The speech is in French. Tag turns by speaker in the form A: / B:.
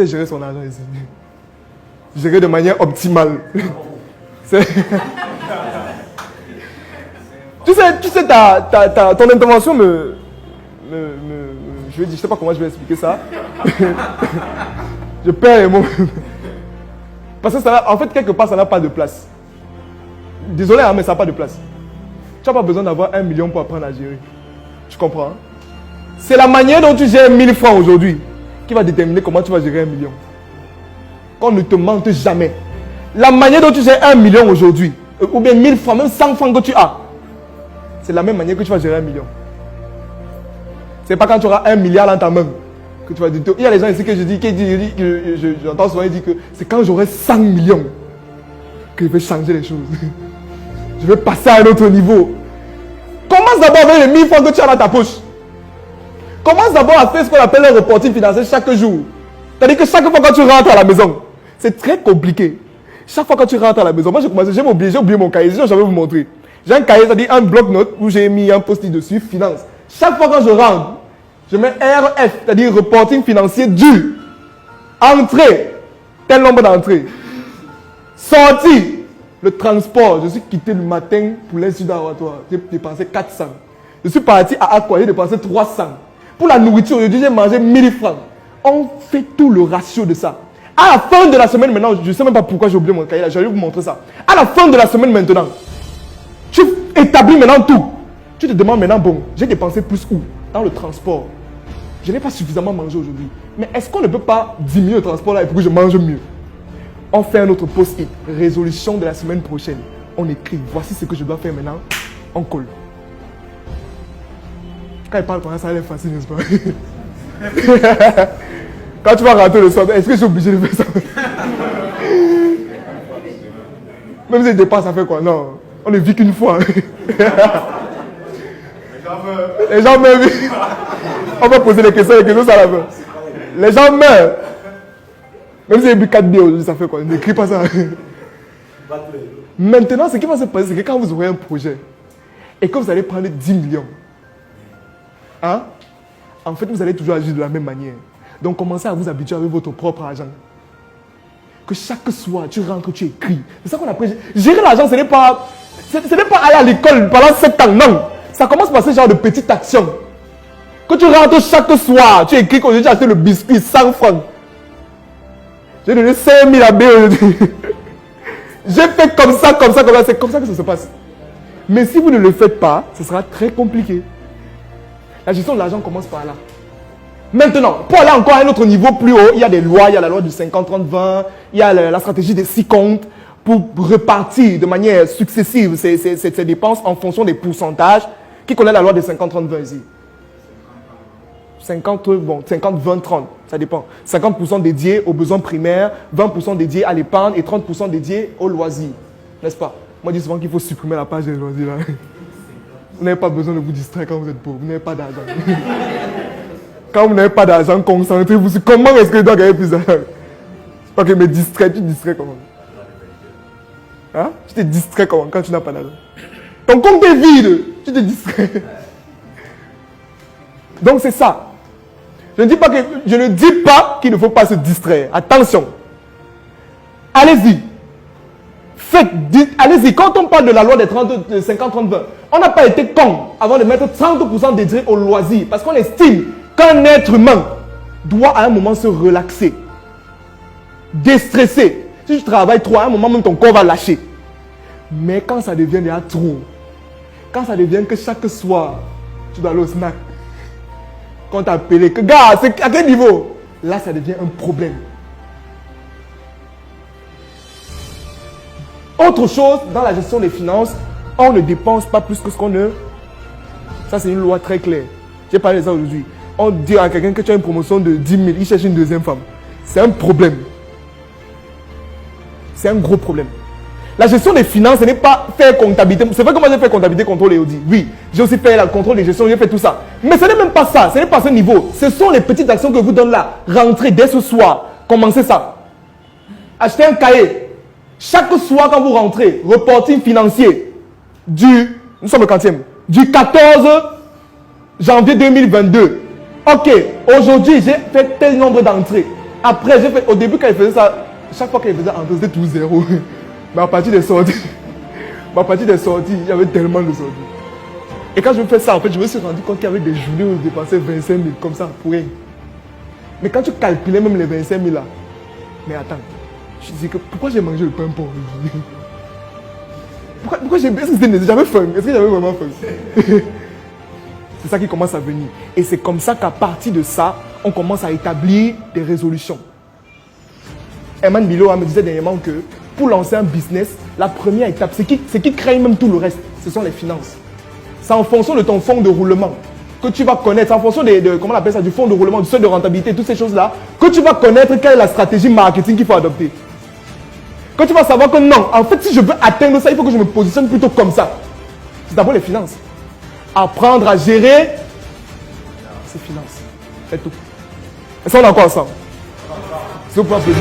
A: Gérer son argent ici. Gérer de manière optimale. Tu sais, ton intervention je sais pas comment je vais expliquer ça. Je perds les mots. Parce que ça, en fait, quelque part, ça n'a pas de place. Désolé, mais ça n'a pas de place. Tu n'as pas besoin d'avoir 1 million pour apprendre à gérer. Tu comprends? Hein? C'est la manière dont tu gères 1000 francs aujourd'hui qui va déterminer comment tu vas gérer 1 million. Qu'on ne te mente jamais. La manière dont tu gères 1 million aujourd'hui, ou bien 1000 francs, même 100 francs que tu as, c'est la même manière que tu vas gérer 1 million. C'est pas quand tu auras 1 milliard dans ta main que tu vas dire. Il y a les gens ici que je dis, j'entends souvent, ils disent que c'est quand j'aurai 100 millions que je vais changer les choses. Je vais passer à un autre niveau. Commence d'abord avec les 1000 francs que tu as dans ta poche. Commence d'abord à faire ce qu'on appelle un reporting financier chaque jour. C'est-à-dire que chaque fois quand tu rentres à la maison, c'est très compliqué. Chaque fois quand tu rentres à la maison, moi j'ai oublié mon cahier, sinon je vais vous montrer. J'ai un cahier, c'est-à-dire un bloc-notes où j'ai mis un post-it dessus, finance. Chaque fois quand je rentre, je mets RF, c'est-à-dire reporting financier dû. Entrée, tel nombre d'entrées. Sortie, le transport. Je suis quitté le matin pour l'Institut d'Aratoire. J'ai dépensé 400. Je suis parti à Aqua, j'ai dépensé 300. Pour la nourriture, aujourd'hui j'ai mangé 1000 francs. On fait tout le ratio de ça. À la fin de la semaine maintenant, je ne sais même pas pourquoi j'ai oublié mon cahier là, je vais vous montrer ça. À la fin de la semaine maintenant, tu établis maintenant tout. Tu te demandes maintenant, bon, j'ai dépensé plus où? Dans le transport. Je n'ai pas suffisamment mangé aujourd'hui. Mais est-ce qu'on ne peut pas diminuer le transport là et pour que je mange mieux? On fait un autre post-it. Résolution de la semaine prochaine. On écrit, voici ce que je dois faire maintenant. On colle. Quand il parle comme ça va être facile, n'est-ce pas? Quand tu vas rentrer le soir, est-ce que je suis obligé de faire ça? Même si je dépasse, ça fait quoi? Non, on ne vit qu'une fois. Les gens meurent. On va poser les questions ça à la fin. Les gens meurent. Même si j'ai bu 4 bières aujourd'hui, ça fait quoi? N'écris pas ça. Maintenant, ce qui va se passer, c'est que quand vous aurez un projet et que vous allez prendre 10 millions, hein? En fait, vous allez toujours agir de la même manière. Donc, commencez à vous habituer avec votre propre argent. Que chaque soir, tu rentres, tu écris. C'est ça qu'on appelle. Gérer l'argent, ce n'est pas aller à l'école pendant 7 ans, non. Ça commence par ce genre de petites actions. Que tu rentres chaque soir, tu écris qu'aujourd'hui, j'ai acheté le biscuit 100 francs. J'ai donné 5000 à B aujourd'hui. J'ai fait comme ça. C'est comme ça que ça se passe. Mais si vous ne le faites pas, ce sera très compliqué. La gestion de l'argent commence par là. Maintenant, pour aller encore à un autre niveau plus haut, il y a des lois, il y a la loi du 50-30-20, il y a la stratégie des 6 comptes pour repartir de manière successive ces dépenses en fonction des pourcentages. Qui connaît la loi des 50-30-20 ici? 50-20-30, ça dépend. 50% dédiés aux besoins primaires, 20% dédiés à l'épargne et 30% dédiés aux loisirs. N'est-ce pas? Moi, je dis souvent qu'il faut supprimer la page des loisirs. Là. Vous n'avez pas besoin de vous distraire quand vous êtes pauvre. Vous n'avez pas d'argent. Quand vous n'avez pas d'argent, concentrez-vous sur comment est-ce que je dois gagner plus d'argent. Ok, mais tu distrais comment? Hein? Tu te distrais comment quand tu n'as pas d'argent? Ton compte est vide, tu te distrais. Donc c'est ça. Je ne dis pas qu'il ne faut pas se distraire. Attention. Allez-y. Allez-y. Quand on parle de la loi des 50-30-20, on n'a pas été con avant de mettre 30% dédiés au loisir. Parce qu'on estime qu'un être humain doit à un moment se relaxer. Déstresser. Si tu travailles trop, à un moment même ton corps va lâcher. Mais quand ça devient déjà trop, quand ça devient que chaque soir, tu dois aller au snack, quand tu as appelé, que gars, c'est à quel niveau? Là, ça devient un problème. Autre chose, dans la gestion des finances, on ne dépense pas plus que ce qu'on ne... Ça, c'est une loi très claire. J'ai parlé de ça aujourd'hui. On dit à quelqu'un que tu as une promotion de 10 000, il cherche une deuxième femme. C'est un problème. C'est un gros problème. La gestion des finances, ce n'est pas faire comptabilité. C'est vrai que moi j'ai fait comptabilité, contrôle et audit. Oui, j'ai aussi fait le contrôle de gestion, j'ai fait tout ça. Mais ce n'est même pas ça, ce n'est pas ce niveau. Ce sont les petites actions que je vous donne là. Rentrez dès ce soir, commencez ça. Achetez un cahier. Chaque soir quand vous rentrez, reporting financier nous sommes le 40e, du 14 janvier 2022. Ok, aujourd'hui j'ai fait tel nombre d'entrées. Après, au début, quand il faisait ça, chaque fois qu'il faisait entrer, c'était tout zéro. Mais à partir des sorties, il y avait tellement de sorties. Et quand je fais ça, en fait, je me suis rendu compte qu'il y avait des journées où je dépensais 25 000 comme ça pour rien. Mais quand tu calculais même les 25 000 là, mais attends, je disais que pourquoi j'ai mangé le pain pauvre aujourd'hui? Pourquoi j'ai... Est-ce que j'avais faim? Est-ce que j'avais vraiment faim? C'est ça qui commence à venir. Et c'est comme ça qu'à partir de ça, on commence à établir des résolutions. Herman Bilo me disait dernièrement que pour lancer un business, la première étape, c'est qui crée même tout le reste, ce sont les finances. C'est en fonction de ton fonds de roulement que tu vas connaître, en fonction comment on appelle ça, du fonds de roulement, du seuil de rentabilité, toutes ces choses-là, que tu vas connaître quelle est la stratégie marketing qu'il faut adopter. Que tu vas savoir que non, en fait, si je veux atteindre ça, il faut que je me positionne plutôt comme ça. C'est d'abord les finances. Apprendre à gérer ses finances. C'est tout. Et ça, on est encore ensemble. C'est au point de vue.